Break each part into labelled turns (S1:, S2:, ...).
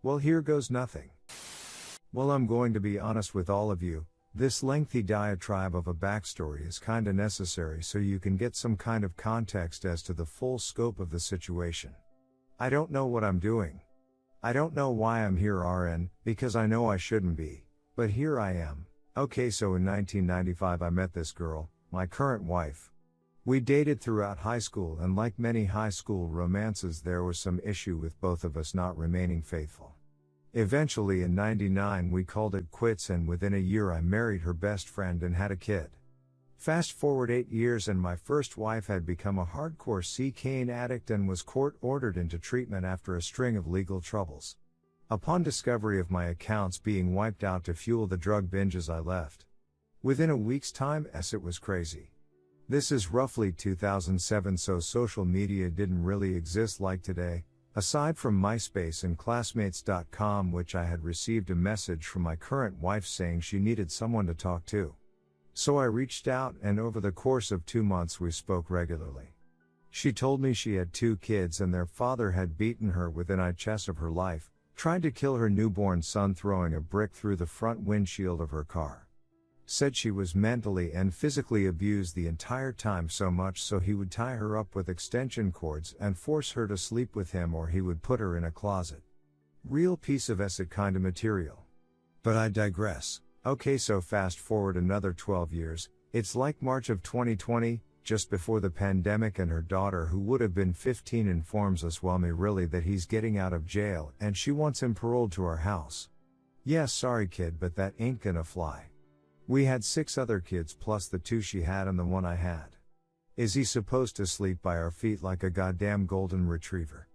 S1: Well, here goes nothing. Well, I'm going to be honest with all of you, this lengthy diatribe of a backstory is kinda necessary so you can get some kind of context as to the full scope of the situation. I don't know what I'm doing. I don't know why I'm here RN, because I know I shouldn't be, but here I am. Okay, so in 1995 I met this girl, my current wife. We dated throughout high school, and like many high school romances there was some issue with both of us not remaining faithful. Eventually in '99 we called it quits, and within a year I married her best friend and had a kid. Fast forward 8 years and my first wife had become a hardcore cocaine addict and was court-ordered into treatment after a string of legal troubles. Upon discovery of my accounts being wiped out to fuel the drug binges I left. Within a week's time, it was crazy. This is roughly 2007, so social media didn't really exist like today, aside from MySpace and Classmates.com, which I had received a message from my current wife saying she needed someone to talk to. So I reached out, and over the course of 2 months we spoke regularly. She told me she had 2 kids and their father had beaten her within inches of her life, tried to kill her newborn son throwing a brick through the front windshield of her car. Said she was mentally and physically abused the entire time, so much so he would tie her up with extension cords and force her to sleep with him, or he would put her in a closet. Real piece of acid kinda material. But I digress. Okay, so fast forward another 12 years, it's like March of 2020, just before the pandemic, and her daughter, who would have been 15, informs us, well, me really, that he's getting out of jail and she wants him paroled to our house. Yeah, sorry kid, but that ain't gonna fly. We had 6 other kids plus the 2 she had and the 1 I had. Is he supposed to sleep by our feet like a goddamn golden retriever?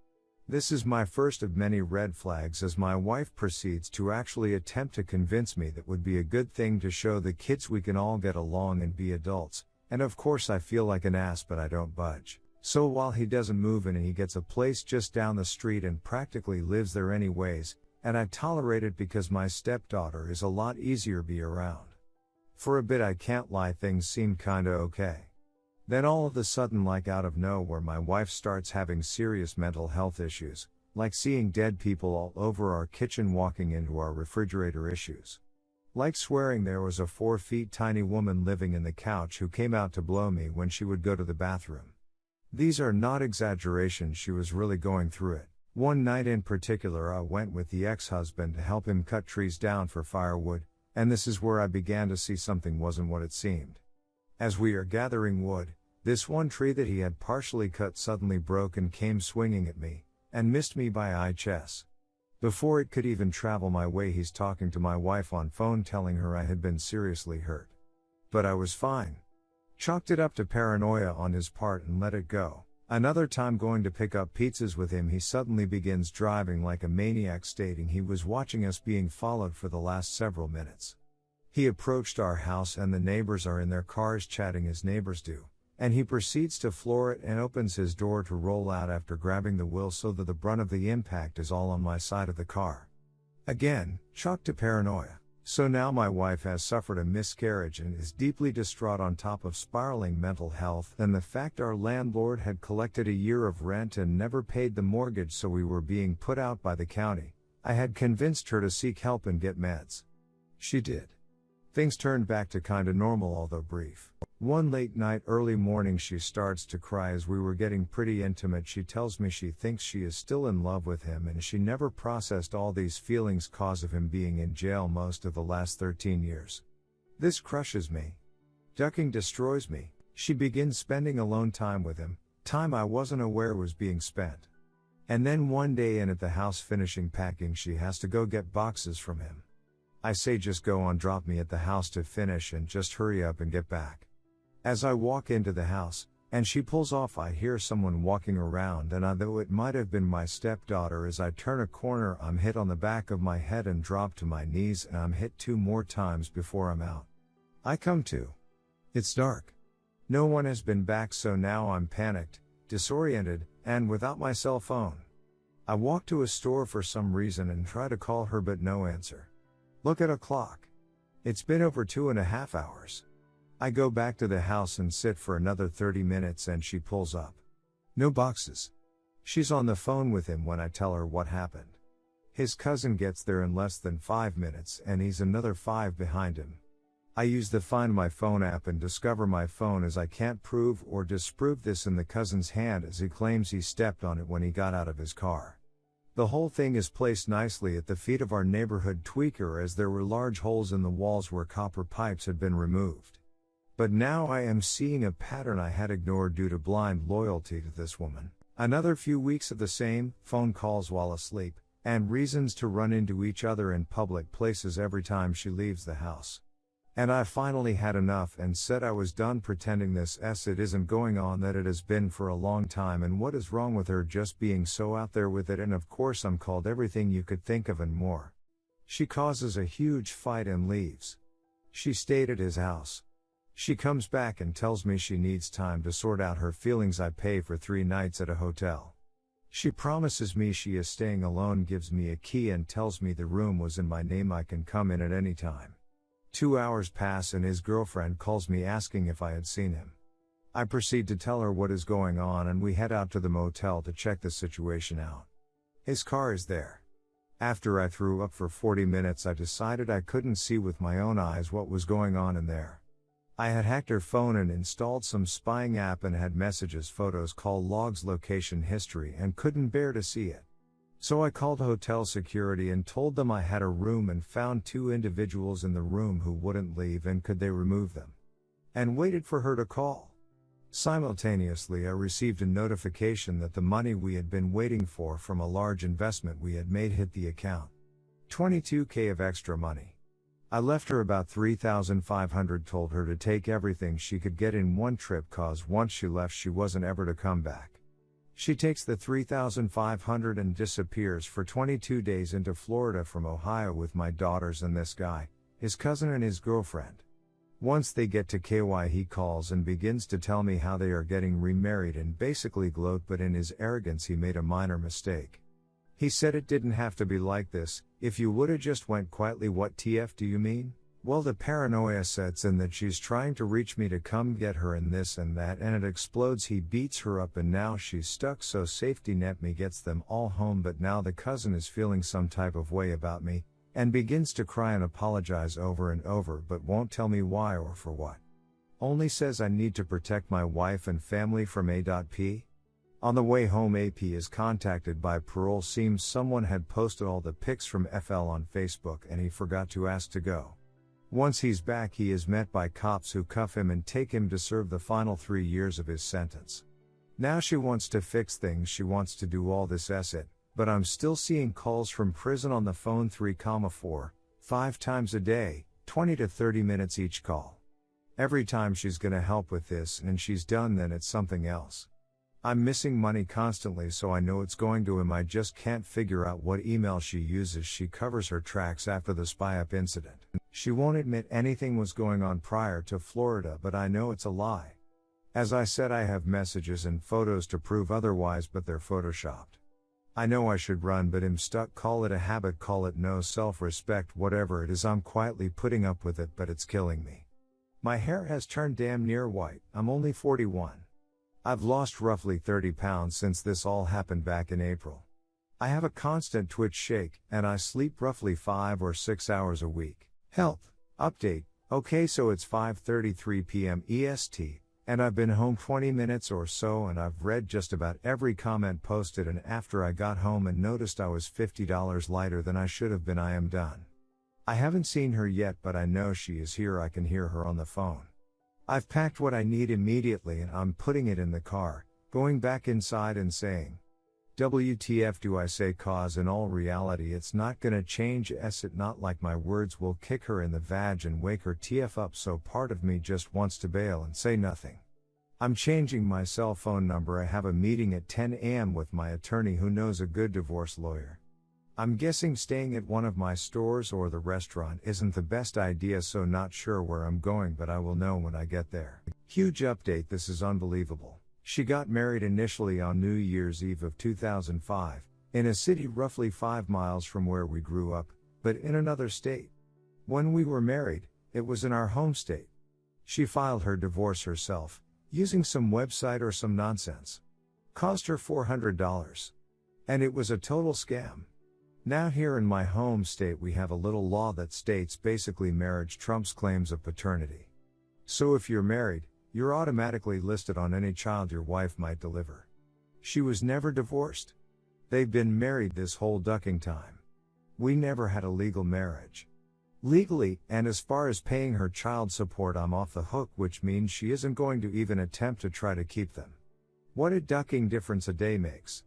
S1: This is my first of many red flags, as my wife proceeds to actually attempt to convince me that would be a good thing to show the kids we can all get along and be adults, and of course I feel like an ass, but I don't budge. So while he doesn't move in and he gets a place just down the street and practically lives there anyways, and I tolerate it because my stepdaughter is a lot easier to be around. For a bit, I can't lie, things seemed kinda okay. Then all of a sudden, like out of nowhere, my wife starts having serious mental health issues, like seeing dead people all over our kitchen, walking into our refrigerator issues. Like swearing there was a 4 feet tiny woman living in the couch who came out to blow me when she would go to the bathroom. These are not exaggerations, she was really going through it. One night in particular I went with the ex-husband to help him cut trees down for firewood, and this is where I began to see something wasn't what it seemed. As we are gathering wood, this one tree that he had partially cut suddenly broke and came swinging at me, and missed me by inches. Before it could even travel my way, he's talking to my wife on phone telling her I had been seriously hurt. But I was fine. Chalked it up to paranoia on his part and let it go. Another time going to pick up pizzas with him, he suddenly begins driving like a maniac, stating he was watching us being followed for the last several minutes. He approached our house and the neighbors are in their cars chatting as neighbors do, and he proceeds to floor it and opens his door to roll out after grabbing the wheel so that the brunt of the impact is all on my side of the car. Again, chalked to paranoia. So now my wife has suffered a miscarriage and is deeply distraught, on top of spiraling mental health and the fact our landlord had collected a year of rent and never paid the mortgage, so we were being put out by the county. I had convinced her to seek help and get meds. She did. Things turned back to kinda normal, although brief. One late night, early morning, she starts to cry as we were getting pretty intimate. She tells me she thinks she is still in love with him and she never processed all these feelings cause of him being in jail most of the last 13 years. This crushes me. Ducking destroys me. She begins spending alone time with him, time I wasn't aware was being spent. And then one day in at the house finishing packing, she has to go get boxes from him. I say, just go on, drop me at the house to finish and just hurry up and get back. As I walk into the house, and she pulls off, I hear someone walking around, and though it might have been my stepdaughter, as I turn a corner I'm hit on the back of my head and drop to my knees, and I'm hit 2 more times before I'm out. I come to. It's dark. No one has been back, so now I'm panicked, disoriented, and without my cell phone. I walk to a store for some reason and try to call her, but no answer. Look at a clock. It's been over 2.5 hours. I go back to the house and sit for another 30 minutes and she pulls up. No boxes. She's on the phone with him when I tell her what happened. His cousin gets there in less than 5 minutes and he's another 5 behind him. I use the Find My Phone app and discover my phone as I can't prove or disprove this in the cousin's hand as he claims he stepped on it when he got out of his car. The whole thing is placed nicely at the feet of our neighborhood tweaker as there were large holes in the walls where copper pipes had been removed. But now I am seeing a pattern I had ignored due to blind loyalty to this woman. Another few weeks of the same, phone calls while asleep, and reasons to run into each other in public places every time she leaves the house. And I finally had enough and said I was done pretending this it isn't going on that it has been for a long time and what is wrong with her just being so out there with it, and of course I'm called everything you could think of and more. She causes a huge fight and leaves. She stayed at his house. She comes back and tells me she needs time to sort out her feelings. I pay for 3 nights at a hotel. She promises me she is staying alone, gives me a key and tells me the room was in my name, I can come in at any time. 2 hours pass and his girlfriend calls me asking if I had seen him. I proceed to tell her what is going on and we head out to the motel to check the situation out. His car is there. After I threw up for 40 minutes I decided I couldn't see with my own eyes what was going on in there. I had hacked her phone and installed some spying app and had messages, photos, call logs, location history, and couldn't bear to see it. So I called hotel security and told them I had a room and found 2 individuals in the room who wouldn't leave and could they remove them. And waited for her to call. Simultaneously I received a notification that the money we had been waiting for from a large investment we had made hit the account. $22,000 of extra money. I left her about $3,500, told her to take everything she could get in one trip cause once she left she wasn't ever to come back. She takes the $3,500 and disappears for 22 days into Florida from Ohio with my daughters and this guy, his cousin and his girlfriend. Once they get to KY he calls and begins to tell me how they are getting remarried and basically gloat, but in his arrogance he made a minor mistake. He said it didn't have to be like this, if you woulda just went quietly. What TF do you mean? Well, the paranoia sets in that she's trying to reach me to come get her and this and that, and it explodes. He beats her up and now she's stuck, so safety net me gets them all home, but now the cousin is feeling some type of way about me, and begins to cry and apologize over and over but won't tell me why or for what. Only says I need to protect my wife and family from A.P. On the way home AP is contacted by parole. Seems someone had posted all the pics from FL on Facebook and he forgot to ask to go. Once he's back he is met by cops who cuff him and take him to serve the final 3 years of his sentence. Now she wants to fix things, she wants to do all this it, but I'm still seeing calls from prison on the phone 3,4, 5 times a day, 20 to 30 minutes each call. Every time she's gonna help with this and she's done then it's something else. I'm missing money constantly so I know it's going to him. I just can't figure out what email she uses. She covers her tracks after the spy up incident. She won't admit anything was going on prior to Florida, but I know it's a lie. As I said, I have messages and photos to prove otherwise, but they're photoshopped. I know I should run but I'm stuck. Call it a habit, call it no self-respect, whatever it is, I'm quietly putting up with it, but it's killing me. My hair has turned damn near white. I'm only 41. I've lost roughly 30 pounds since this all happened back in April. I have a constant twitch shake, and I sleep roughly 5 or 6 hours a week. Health update. Okay, so it's 5:33 p.m. EST, and I've been home 20 minutes or so and I've read just about every comment posted, and after I got home and noticed I was $50 lighter than I should have been, I am done. I haven't seen her yet, but I know she is here. I can hear her on the phone. I've packed what I need immediately and I'm putting it in the car, going back inside and saying, WTF do I say, cause in all reality it's not gonna change it, not like my words will kick her in the vag and wake her TF up, so part of me just wants to bail and say nothing. I'm changing my cell phone number. I have a meeting at 10 a.m. with my attorney who knows a good divorce lawyer. I'm guessing staying at one of my stores or the restaurant isn't the best idea, so not sure where I'm going, but I will know when I get there. Huge update, this is unbelievable. She got married initially on New Year's Eve of 2005, in a city roughly 5 miles from where we grew up, but in another state. When we were married, it was in our home state. She filed her divorce herself, using some website or some nonsense. Cost her $400. And it was a total scam. Now here in my home state we have a little law that states basically marriage trumps claims of paternity. So if you're married, you're automatically listed on any child your wife might deliver. She was never divorced. They've been married this whole ducking time. We never had a legal marriage. Legally, and as far as paying her child support, I'm off the hook, which means she isn't going to even attempt to try to keep them. What a ducking difference a day makes.